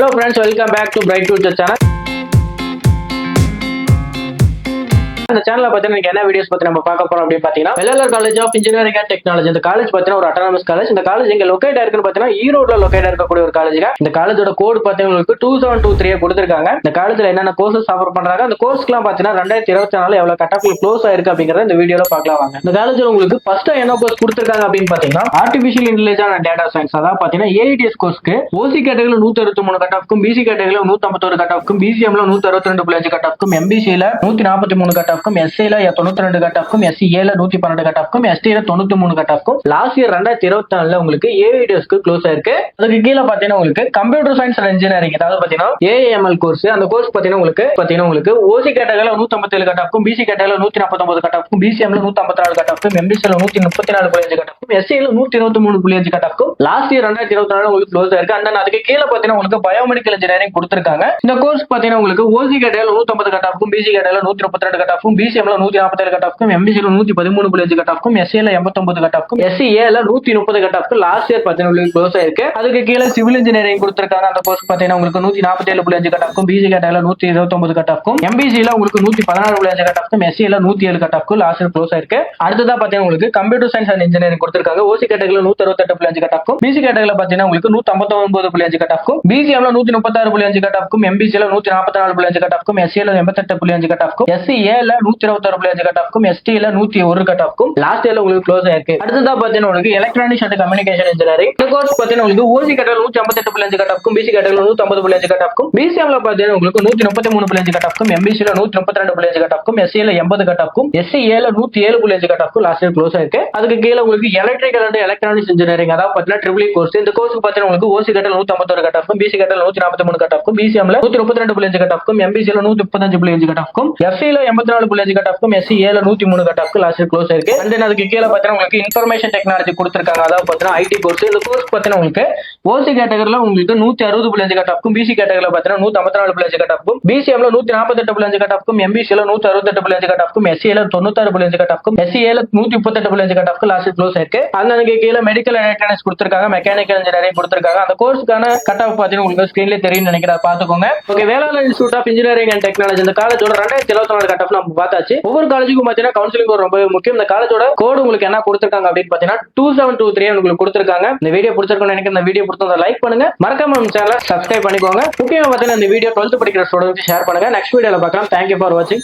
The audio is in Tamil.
Hello friends, welcome back to Bright Future channel. இந்த சேனல்ல பாத்தீங்கன்னா என்ன வீடியோஸ் பத்தி நம்ம பார்க்க போறோம் அப்படின்னு பாத்தீங்கன்னா Vellalur college of engineering and technology. இந்த காலேஜ் பாத்தீங்கன்னா ஒரு அட்டானமஸ் காலேஜ். இந்த காலேஜ் எங்க லொகேட் ஆயிருக்குன்னு பாத்தீங்கன்னா ஈரோட்ல லொகேட் இருக்கக்கூடிய ஒரு காலேஜ். இந்த காலேஜோட கோட் பாத்தீங்கன்னா உங்களுக்கு 2723 கொடுத்திருக்காங்க. இந்த காலேஜ்ல என்னென்ன கோர்சஸ் ஆஃபர் பண்றாங்க, அந்த கோர்ஸ்க்குலாம் பாத்தீங்கன்னா 2024 எவ்வளவு கட் ஆஃப் க்ளோஸ் ஆயிருக்கு அப்படிங்கறத இந்த வீடியோல பார்க்கலாம் வாங்க. இந்த காலேஜ்ல உங்களுக்கு ஃபர்ஸ்ட் என்ன கோர்ஸ் கொடுத்திருக்காங்க அப்படின்னு பாத்தீங்கன்னா artificial intelligence and data science. அதாவது பாத்தீங்கன்னா ஏஐடிஎஸ் கோர்ஸ்க்கு ஓசி கேட்டகரியில 163 கட் ஆஃப்க்கும், பிசி கேட்டகரியில 151 கட் ஆஃப்க்கும், பிசிஎம்ல 162.5 கட் ஆஃப்க்கும், எம்பிசில 143 கட் ஆஃப்க்கும், எஸ்ஐல 92 கட் ஆஃப்க்கும், எஸ்சிஏல 112 கட் ஆஃப்க்கும், எஸ்டில 93 கட் ஆஃப்க்கும் லாஸ்ட் இயர் 2024ல உங்களுக்கு ஏஐடிஎஸ்க்கு க்ளோஸ் ஆயிருக்கு. அதுக்கு கீழே பாத்தீங்கன்னா உங்களுக்கு கம்ப்யூட்டர் சயின்ஸ் அண்ட் இன்ஜினியரிங், அதாவது பாத்தீங்கன்னா ஏஎம்எல் கோர்ஸ். அந்த கோர்ஸ் பாத்தீங்கன்னா உங்களுக்கு ஓசி கேட்டகரியில 157 கட் ஆஃப்க்கும், பிசி கேட்டகரியில 149 கட் ஆஃப்க்கும், பிசிஎம்ல 154 கட் ஆஃப்க்கும், எம்பிசில 134.5 கட் ஆஃப்க்கும், எஸ்சில 123.5 கட் ஆஃப்க்கும் லாஸ்ட் இயர் 2024 உங்களுக்கு க்ளோஸ் ஆயிருக்கு. அண்ட் அதுக்கு கீழே பாத்தீங்கன்னா உங்களுக்கு பயோமெடிக்கல் இன்ஜினியரிங் கொடுத்திருக்காங்க. இந்த கோர்ஸ் பாத்தீங்கன்னா உங்களுக்கு ஓசி கேட்டகரியில 150 கட் ஆஃப்க்கும், பிசி கேட்டகரியில 132 கட் ஆஃப்க்கும், பிசிஎம்ல 147 கட் ஆஃப்க்கும், எம்பிசில 113.5 கட் ஆஃப்க்கும், எஸ்சில 89 கட் ஆஃப்க்கும், எஸ்சிஏல 130 கட் ஆஃப்க்கும் லாஸ்ட் இயர் பாத்தீங்கன்னா க்ளோஸ் ஆயிருக்கு. அதுக்கு கீழே சிவில் இன்ஜினியரிங் கொடுத்திருக்காங்க. அந்த கோர்ஸ் பாத்தீங்கன்னா உங்களுக்கு 147.5 கட் ஆஃப்க்கும், பிசி கேட்டகரியில 129 கட் ஆஃப்க்கும், எம்பிசில உங்களுக்கு 116.5 கட் ஆஃப்க்கும், எஸ்சில 107 கட் ஆஃப்க்கும் லாஸ்ட் இயர் க்ளோஸ் ஆயிருக்கு. அடுத்ததா பாத்தீங்கன்னா உங்களுக்கு கம்ப்யூட்டர் சயின்ஸ் அண்ட் இன்ஜினியரிங் கொடுத்திருக்காங்க. ஓசி கேட்டகரியில 168.5 கட் ஆஃப்க்கும், பிசி கேட்டகரியில பாத்தீங்கன்னா உங்களுக்கு 159.5 கட் ஆஃப்க்கும், பிசிஎம்ல 136.5 கட் ஆஃப்க்கும், எம்பிசில 144.5 கட் ஆஃப்க்கும், எஸ்சில 88.5 கட் ஆஃப்க்கும், எஸ்சிஏல 126.5 கட் ஆஃப்க்கும், எஸ்டில 101 கட் ஆஃப்க்கும் லாஸ்ட் இயர்ல உங்களுக்கு க்ளோஸ் ஆயிருக்கு. அடுத்ததா பாத்தீங்கன்னா உங்களுக்கு எலக்ட்ரானிக்ஸ் அண்ட் கம்யூனிகேஷன் இன்ஜினியரிங். இந்த கோர்ஸ் பாத்தீங்கன்னா உங்களுக்கு ஓசி கேட்டகரியில 158.5 கட் ஆஃப்க்கும், பிசி கேட்டகரியில 150.5 கட் ஆஃப்க்கும், பிசிஎம்ல பாத்தீங்கன்னா உங்களுக்கு 133.5 கட் ஆஃப்க்கும், எம்பிசில 132.5 கட் ஆஃப்க்கும், எஸ்சில 80 கட் ஆஃப்க்கும், எஸ்சிஏல 107.5 கட் ஆஃப்க்கும் லாஸ்ட் இயர் க்ளோஸ் ஆயிருக்கு. அதுக்கு கீழே உங்களுக்கு எலக்ட்ரிக்கல் அண்ட் எலக்ட்ரானிக்ஸ் இன்ஜினியரிங், அதாவது பாத்தீங்கன்னா ட்ரிபிள் கோர்ஸ். இந்த கோர்ஸ் பாத்தீங்கன்னா உங்களுக்கு ஓசி கேட்டகரியில 151 கட் ஆஃப்க்கும், பிசி கேட்டகரியில 143 கட் ஆஃப்க்கும், பிசிஎம்ல 132.5 கட் ஆஃப்க்கும், எம்பிசில 135.5 கட் ஆஃப்க்கும், எஃப்சில 84.5 கட் ஆஃப்க்கும், எஸ்சிஏல 103 கட் ஆஃப்க்கு லாஸ்ட் இயர் க்ளோஸ் ஆயிருக்கு. அண்ட் அதுக்கு கீழே பாத்தீங்கன்னா உங்களுக்கு இன்ஃபர்மேஷன் டெக்னாலஜி கொடுத்திருக்காங்க. அதாவது பாத்தீங்கன்னா ஐடி கோர்ஸ். இந்த கோர்ஸ் பாத்தீங்கன்னா உங்களுக்கு ஓசி கேட்டகரியில உங்களுக்கு 160.5 கட் ஆஃப்க்கும், பிசி கேட்டகரியில பாத்தீங்கன்னா 154.5 கட் ஆஃப்க்கும், பிசிஎம்ல 148.5 கட் ஆஃப்க்கும், எம்பிசில 168.5 கட் ஆஃப்க்கும், எஸ்சில 96.5 கட் ஆஃப்க்கும், எஸ்சிஏல 138.5 கட் ஆஃப்க்கு லாஸ்ட் இயர் க்ளோஸ் ஆயிருக்கு. அண்ட் அதுக்கு கீழே மெடிக்கல் எலக்ட்ரானிக்ஸ் கொடுத்திருக்காங்க, மெக்கானிக்கல் இன்ஜினியரிங் கொடுத்திருக்காங்க. அந்த கோர்ஸ்க்கான கட் ஆஃப் பாத்தீங்கன்னா உங்களுக்கு ஸ்கிரீன்ல தெரியும் நினைக்கிறேன், பாத்துக்கோங்க. Okay, Velalar institute of engineering and technology. இந்த காலேஜோட 2024 கட் ஆஃப் நம்ம பார்த்தாச்சு. ஒவ்வொரு காலேஜுக்கும் பாத்தீங்கன்னா கவுன்சிலிங் ரொம்ப முக்கியம். இந்த காலேஜோட கோடு உங்களுக்கு என்ன கொடுத்திருக்காங்க அப்படின்னு பாத்தீங்கன்னா 2723 உங்களுக்கு கொடுத்திருக்காங்க. இந்த வீடியோ பிடிச்சிருக்கும்னு நினைக்கிறேன். இந்த வீடியோ பிடிச்சா லைக் பண்ணுங்க, மறக்காம நம்ம சேனலை சப்ஸ்கிரைப் பண்ணிக்கோங்க. முக்கியமா பாத்தீங்கன்னா இந்த வீடியோ 12th படிக்கிற ஸ்டூடெண்ட்ஸ் ஷேர் பண்ணுங்க. நெக்ஸ்ட் வீடியோல பார்க்கலாம். தேங்க்யூ ஃபார் வாட்சிங்.